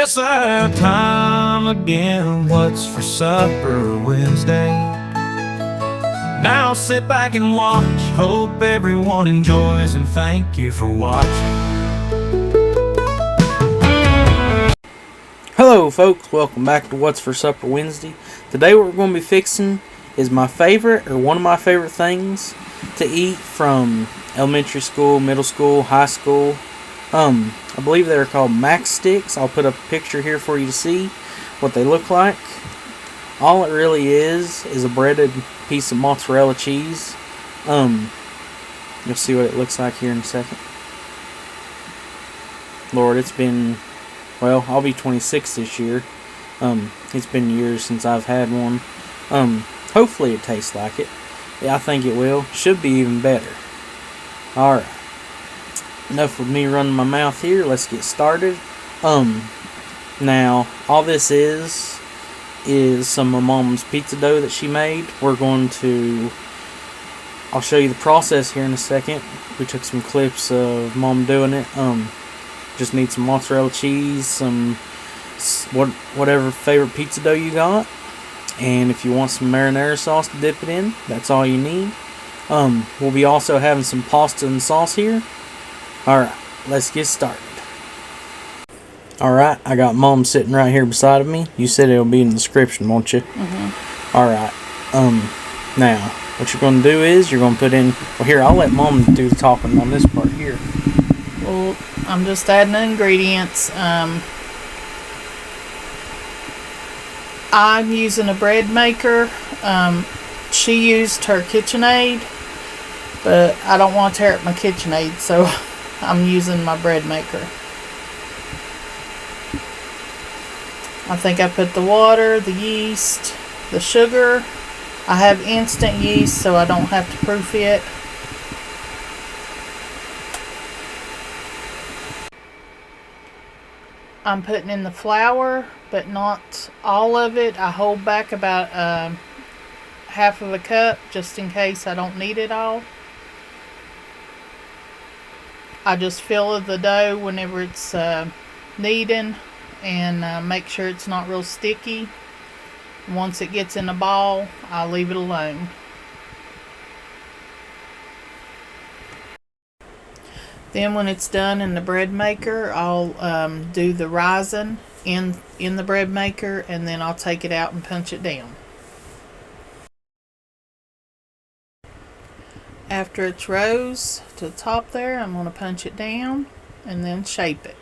It's that time again. What's for supper Wednesday? Now sit back and watch. Hope everyone enjoys, and thank you for watching. Hello folks, welcome back to What's for Supper Wednesday. Today what we're going to be fixing is my favorite, or one of my favorite things to eat from elementary school, middle school, high school. I believe they're called mac sticks. I'll put up a picture here for you to see what they look like. All it really is a breaded piece of mozzarella cheese. You'll see what it looks like here in a second. Lord, it's been, well, I'll be 26 this year. It's been years since I've had one. Hopefully it tastes like it. Yeah, I think it will. Should be even better. Alright. Enough with me running my mouth here. Let's get started. Now, all this is some of Mom's pizza dough that she made. I'll show you the process here in a second. We took some clips of Mom doing it. Just need some mozzarella cheese, some whatever favorite pizza dough you got, and if you want some marinara sauce to dip it in, that's all you need. We'll be also having some pasta and sauce here. Alright, let's get started. Alright, I got Mom sitting right here beside of me. You said it'll be in the description, won't you? Mm-hmm. Alright, now, what you're going to do is, you're going to put in, well here, I'll let Mom do the talking on this part here. Well, I'm just adding the ingredients. I'm using a bread maker. She used her KitchenAid, but I don't want to tear up my KitchenAid, so I'm using my bread maker. I think I put the water, the yeast, the sugar. I have instant yeast, so I don't have to proof it. I'm putting in the flour, but not all of it. I hold back about half of a cup just in case I don't need it all. I just fill the dough whenever it's kneading and make sure it's not real sticky. Once it gets in a ball, I'll leave it alone. Then when it's done in the bread maker, I'll do the rising in the bread maker, and then I'll take it out and punch it down. After it's rose to the top there, I'm going to punch it down and then shape it.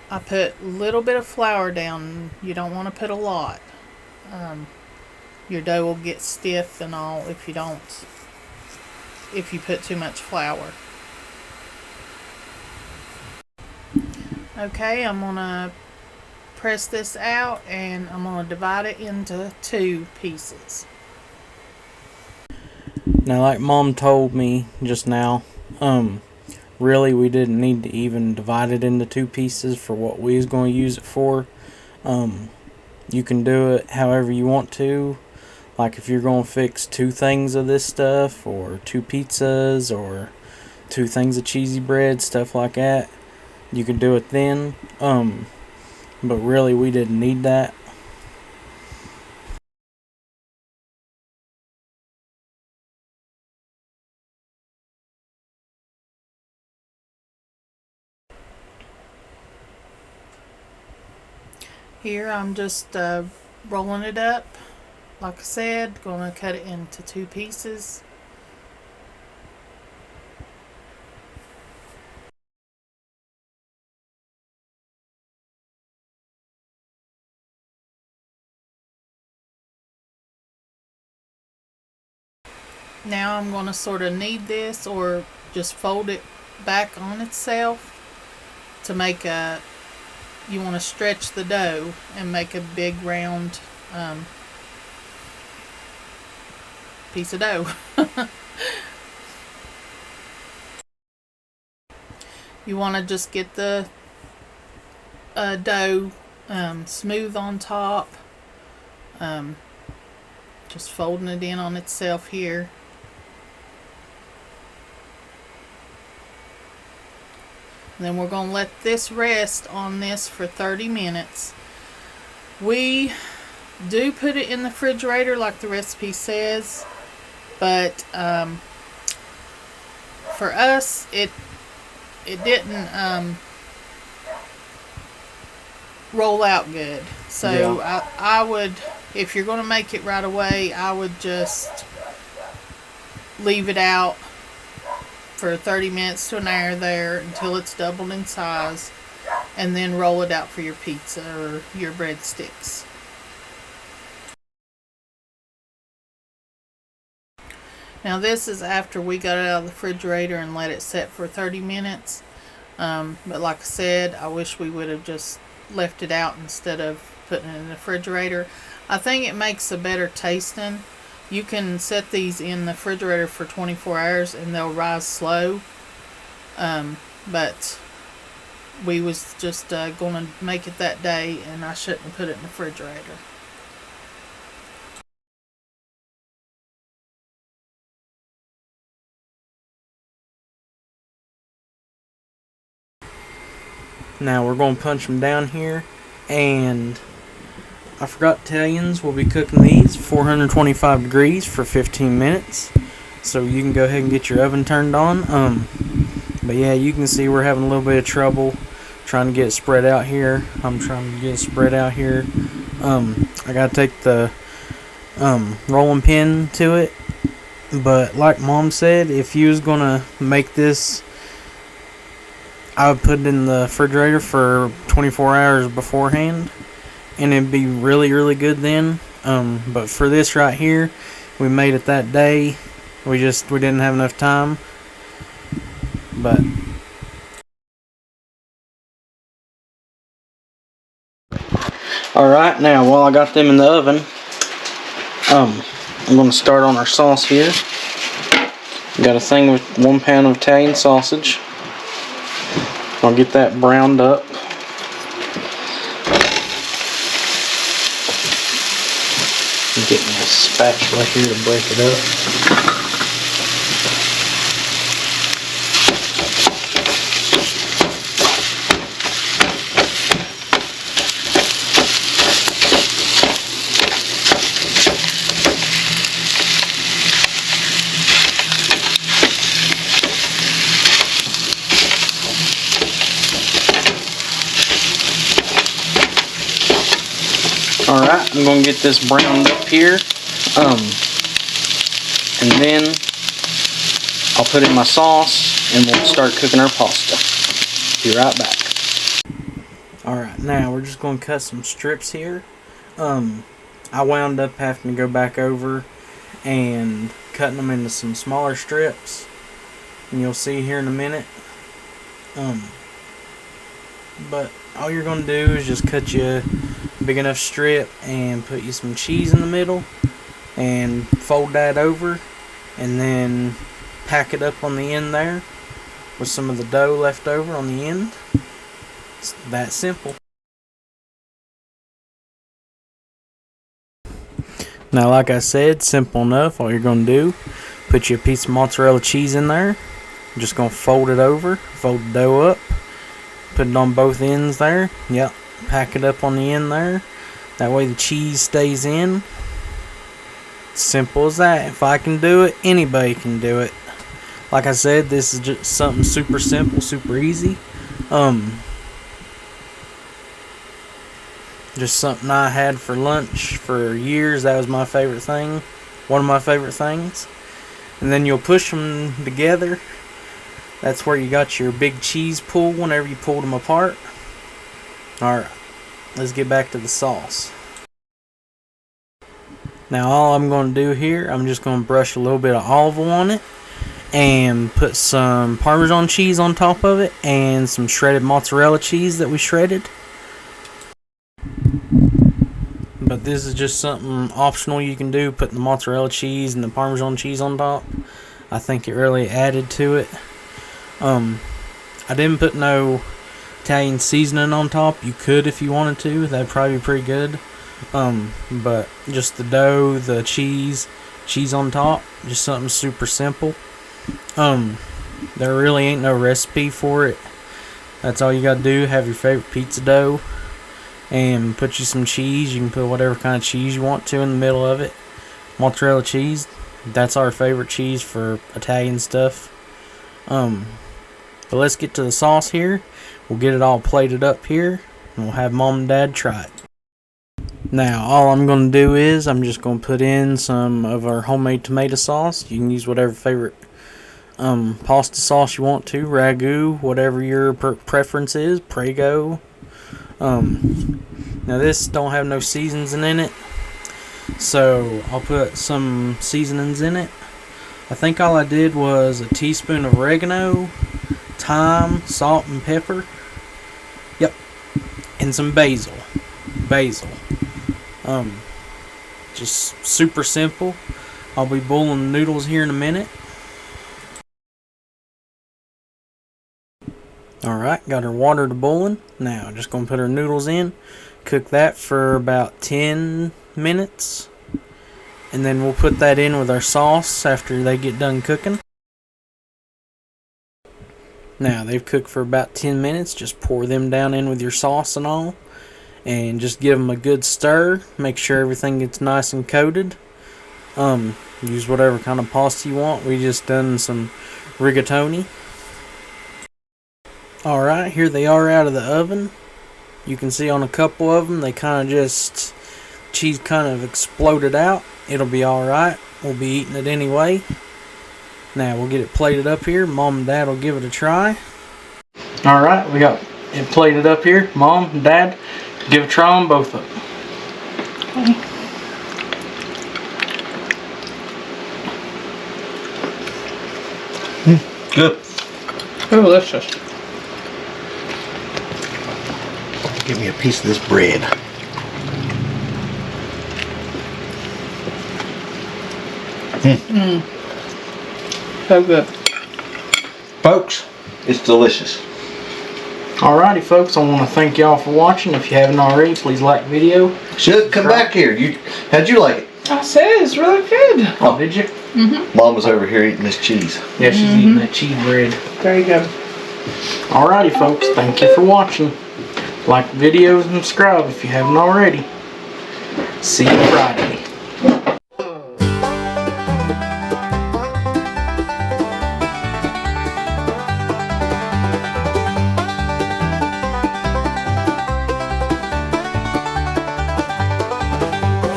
I put a little bit of flour down. You don't want to put a lot. Your dough will get stiff and all if you put too much flour. Okay, I'm going to press this out and I'm going to divide it into 2 pieces. Now, like Mom told me just now, really we didn't need to even divide it into 2 pieces for what we was going to use it for. You can do it however you want to. Like if you're going to fix 2 things of this stuff, or 2 pizzas, or 2 things of cheesy bread, stuff like that, you can do it then. But really we didn't need that. Here I'm just rolling it up. Like I said, going to cut it into 2 pieces. Now I'm going to sort of knead this, or just fold it back on itself to make a, you want to stretch the dough and make a big round piece of dough. You want to just get the dough smooth on top. Just folding it in on itself here. And then we're going to let this rest on this for 30 minutes. We do put it in the refrigerator like the recipe says, but for us it didn't roll out good. So yeah. I would, if you're going to make it right away, I would just leave it out for 30 minutes to an hour there until it's doubled in size, and then roll it out for your pizza or your breadsticks. Now this is after we got it out of the refrigerator and let it set for 30 minutes. But like I said, I wish we would have just left it out instead of putting it in the refrigerator. I think it makes a better tasting. You can set these in the refrigerator for 24 hours and they'll rise slow. But we was just going to make it that day, and I shouldn't have put it in the refrigerator. Now we're going to punch them down here, and I forgot Italians will be cooking these 425 degrees for 15 minutes. So you can go ahead and get your oven turned on. But yeah, you can see we're having a little bit of trouble trying to get it spread out here. I'm trying to get it spread out here. I gotta take the rolling pin to it. But like Mom said, if you was gonna make this, I would put it in the refrigerator for 24 hours beforehand, and it'd be really, really good then. But for this right here, we made it that day. We didn't have enough time. But alright, now while I got them in the oven, I'm gonna start on our sauce here. Got a thing with 1 pound of Italian sausage. I'll get that browned up. I'm getting a spatula here to break it up. Alright, I'm going to get this browned up here, and then I'll put in my sauce and we'll start cooking our pasta. Be right back. Alright, now we're just going to cut some strips here. I wound up having to go back over and cutting them into some smaller strips, and you'll see here in a minute. But all you're going to do is just cut you a big enough strip and put you some cheese in the middle and fold that over, and then pack it up on the end there with some of the dough left over on the end. It's that simple. Now like I said, simple enough. All you're going to do, put you a piece of mozzarella cheese in there. I'm just going to fold it over, fold the dough up, put it on both ends there. Yep, pack it up on the end there. That way the cheese stays in. Simple as that. If I can do it, anybody can do it. Like I said, this is just something super simple, super easy. Just something I had for lunch for years. That was my favorite thing. One of my favorite things. And then you'll push them together. That's where you got your big cheese pull whenever you pulled them apart. Alright, let's get back to the sauce. Now all I'm going to do here, I'm just going to brush a little bit of olive oil on it and put some Parmesan cheese on top of it and some shredded mozzarella cheese that we shredded. But this is just something optional you can do, putting the mozzarella cheese and the Parmesan cheese on top. I think it really added to it. I didn't put no Italian seasoning on top. You could if you wanted to. That'd probably be pretty good. But just the dough, the cheese on top, just something super simple. There really ain't no recipe for it. That's all you gotta do. Have your favorite pizza dough and put you some cheese. You can put whatever kind of cheese you want to in the middle of it. Mozzarella cheese, that's our favorite cheese for Italian stuff. But let's get to the sauce here. We'll get it all plated up here and we'll have Mom and Dad try it. Now all I'm going to do is I'm just going to put in some of our homemade tomato sauce. You can use whatever favorite pasta sauce you want to, ragu, whatever your preference is, Prego. Now this don't have no seasonings in it, so I'll put some seasonings in it. I think all I did was a teaspoon of oregano, thyme, salt and pepper. Yep, and some basil. Just super simple. I'll be boiling the noodles here in a minute. Alright, got our water to boiling. Now, just going to put our noodles in. Cook that for about 10 minutes. And then we'll put that in with our sauce after they get done cooking. Now, they've cooked for about 10 minutes. Just pour them down in with your sauce and all. And just give them a good stir. Make sure everything gets nice and coated. Use whatever kind of pasta you want. We just done some rigatoni. Alright, here they are out of the oven. You can see on a couple of them, they kind of just, cheese kind of exploded out. It'll be alright. We'll be eating it anyway. Now, we'll get it plated up here. Mom and Dad will give it a try. Alright, we got it plated up here. Mom and Dad, give a try on both of them. Good. Delicious. Give me a piece of this bread. So good. Folks, it's delicious. Alrighty folks, I want to thank y'all for watching. If you haven't already, please like the video. Should come back here. How'd you like it? I said it's really good. Oh, did you? Mom was over here eating this cheese. Yeah, she's eating that cheese bread. There you go. Alrighty folks, thank you for watching. Like the video and subscribe if you haven't already. See you Friday.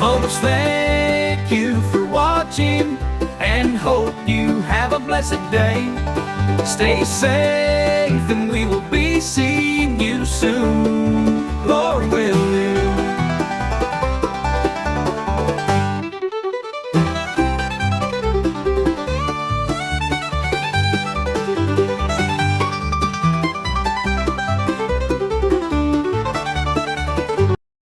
Folks, thank you for watching and hope you have a blessed day. Stay safe and we will be seeing